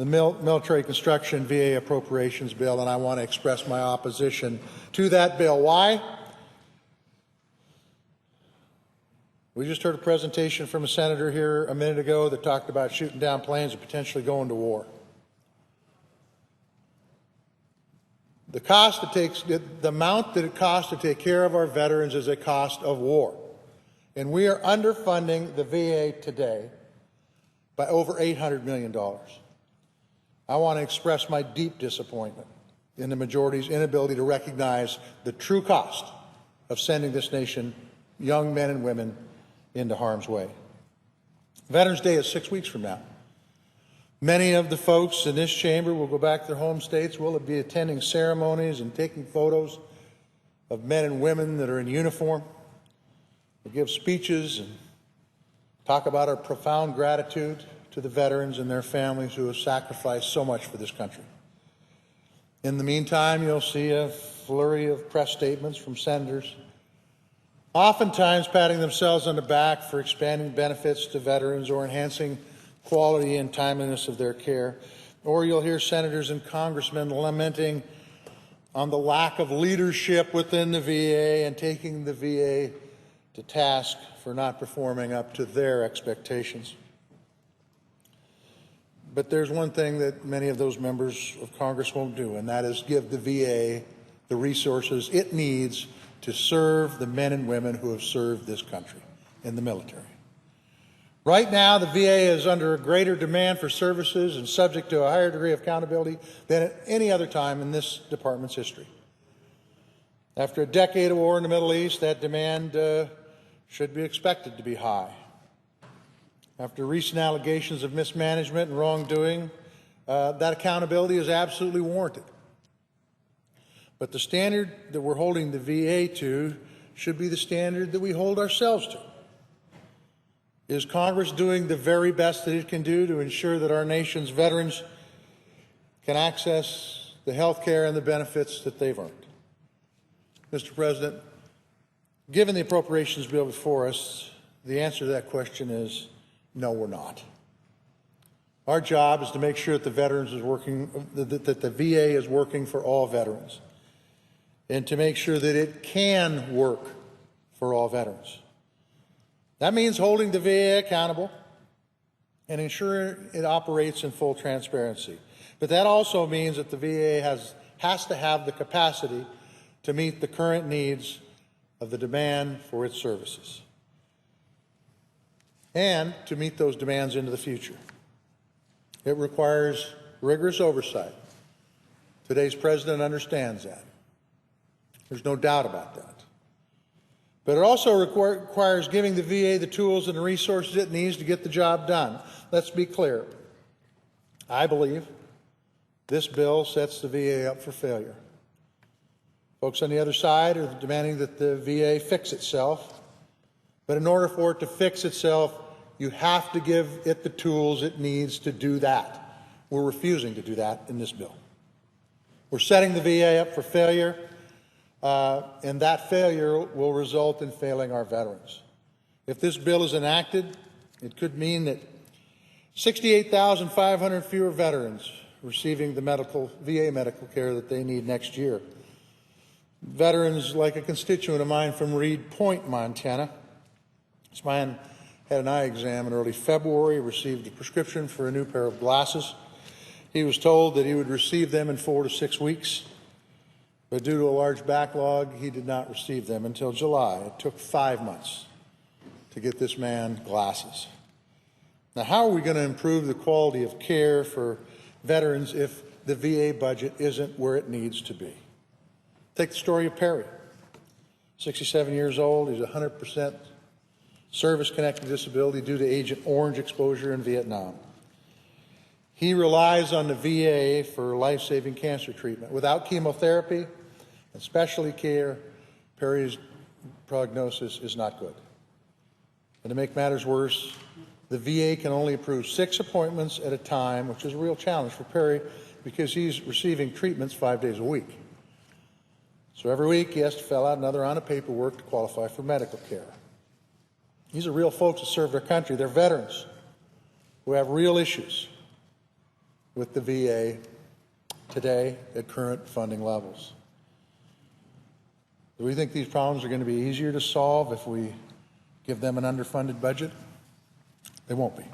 the Military Construction VA Appropriations bill, and I want to express my opposition to that bill. Why? We just heard a presentation from a senator here a minute ago that talked about shooting down planes and potentially going to war. The amount that it costs to take care of our veterans is a cost of war. And we are underfunding the VA today by over $800 million. I want to express my deep disappointment in the majority's inability to recognize the true cost of sending this nation, young men and women, into harm's way. Veterans Day is 6 weeks from now. Many of the folks in this chamber will go back to their home states, will be attending ceremonies and taking photos of men and women that are in uniform. We'll give speeches and talk about our profound gratitude to the veterans and their families who have sacrificed so much for this country. In the meantime, you'll see a flurry of press statements from senators, oftentimes patting themselves on the back for expanding benefits to veterans or enhancing quality and timeliness of their care. Or you'll hear senators and congressmen lamenting on the lack of leadership within the VA and taking the VA to task for not performing up to their expectations. But there's one thing that many of those members of Congress won't do, and that is give the VA the resources it needs to serve the men and women who have served this country in the military. Right now, the VA is under a greater demand for services and subject to a higher degree of accountability than at any other time in this department's history. After a decade of war in the Middle East, that demand should be expected to be high. After recent allegations of mismanagement and wrongdoing, that accountability is absolutely warranted. But the standard that we're holding the VA to should be the standard that we hold ourselves to. Is Congress doing the very best that it can do to ensure that our nation's veterans can access the health care and the benefits that they've earned? Mr. President, given the appropriations bill before us, the answer to that question is no, we're not. Our job is to make sure that the VA is working for all veterans, and to make sure that it can work for all veterans. That means holding the VA accountable and ensuring it operates in full transparency. But that also means that the VA has to have the capacity to meet the current needs of the demand for its services and to meet those demands into the future. It requires rigorous oversight. Today's president understands that. There's no doubt about that. But it also requires giving the VA the tools and the resources it needs to get the job done. Let's be clear. I believe this bill sets the VA up for failure. Folks on the other side are demanding that the VA fix itself. But in order for it to fix itself, you have to give it the tools it needs to do that. We're refusing to do that in this bill. We're setting the VA up for failure. And that failure will result in failing our veterans. If this bill is enacted, it could mean that 68,500 fewer veterans receiving the VA medical care that they need next year. Veterans like a constituent of mine from Reed Point, Montana. This man had an eye exam in early February, received a prescription for a new pair of glasses. He was told that he would receive them in 4 to 6 weeks. But due to a large backlog, he did not receive them until July. It took 5 months to get this man glasses. Now, how are we going to improve the quality of care for veterans if the VA budget isn't where it needs to be? Take the story of Perry. 67 years old. He's 100% service-connected disability due to Agent Orange exposure in Vietnam. He relies on the VA for life-saving cancer treatment. Without chemotherapy and specialty care, Perry's prognosis is not good. And to make matters worse, the VA can only approve 6 appointments at a time, which is a real challenge for Perry because he's receiving treatments 5 days a week. So every week he has to fill out another round of paperwork to qualify for medical care. These are real folks that serve their country. They're veterans who have real issues. with the VA today at current funding levels. Do we think these problems are going to be easier to solve if we give them an underfunded budget? They won't be.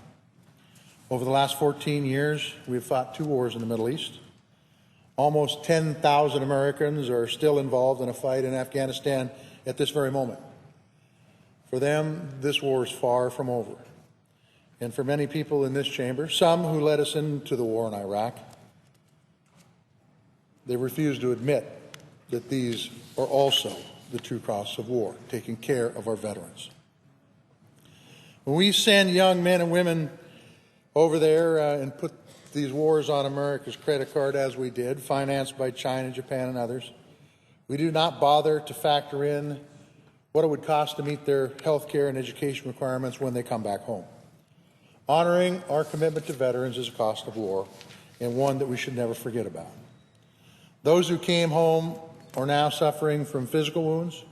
Over the last 14 years, we've fought 2 wars in the Middle East. Almost 10,000 Americans are still involved in a fight in Afghanistan at this very moment. For them, this war is far from over. And for many people in this chamber, some who led us into the war in Iraq, they refuse to admit that these are also the true costs of war, taking care of our veterans. When we send young men and women over there and put these wars on America's credit card, as we did, financed by China, Japan, and others, we do not bother to factor in what it would cost to meet their health care and education requirements when they come back home. Honoring our commitment to veterans is a cost of war, and one that we should never forget about. Those who came home are now suffering from physical wounds,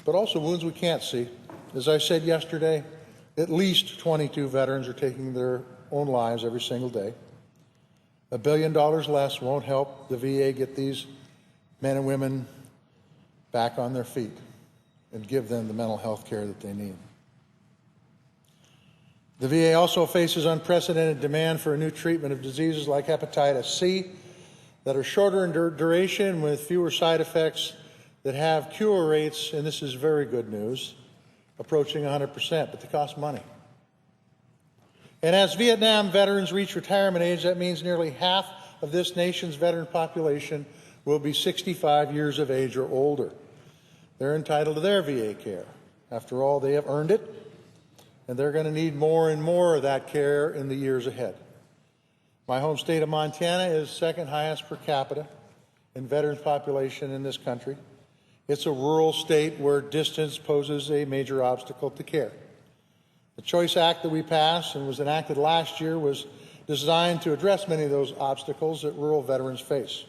but also wounds we can't see. As I said yesterday, at least 22 veterans are taking their own lives every single day. $1 billion less won't help the VA get these men and women back on their feet and give them the mental health care that they need. The VA also faces unprecedented demand for a new treatment of diseases like hepatitis C that are shorter in duration with fewer side effects, that have cure rates, and this is very good news, approaching 100%, but they cost money. And as Vietnam veterans reach retirement age, that means nearly half of this nation's veteran population will be 65 years of age or older. They're entitled to their VA care. After all, they have earned it, and they're going to need more and more of that care in the years ahead. My home state of Montana is second highest per capita in veterans population in this country. It's a rural state where distance poses a major obstacle to care. The Choice Act that we passed and was enacted last year was designed to address many of those obstacles that rural veterans face.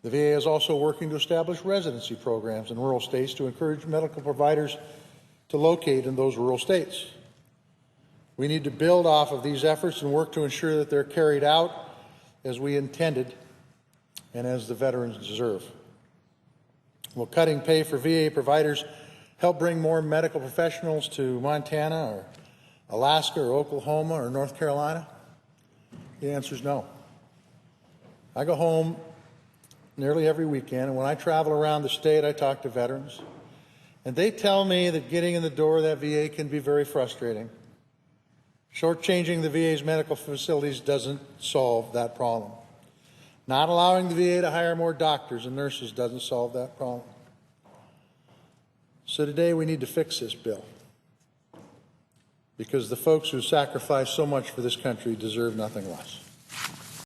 The VA is also working to establish residency programs in rural states to encourage medical providers to locate in those rural states. We need to build off of these efforts and work to ensure that they're carried out as we intended and as the veterans deserve. Will cutting pay for VA providers help bring more medical professionals to Montana or Alaska or Oklahoma or North Carolina? The answer is no. I go home nearly every weekend, and when I travel around the state, I talk to veterans, and they tell me that getting in the door of that VA can be very frustrating. Shortchanging the VA's medical facilities doesn't solve that problem. Not allowing the VA to hire more doctors and nurses doesn't solve that problem. So today we need to fix this bill, because the folks who sacrifice so much for this country deserve nothing less.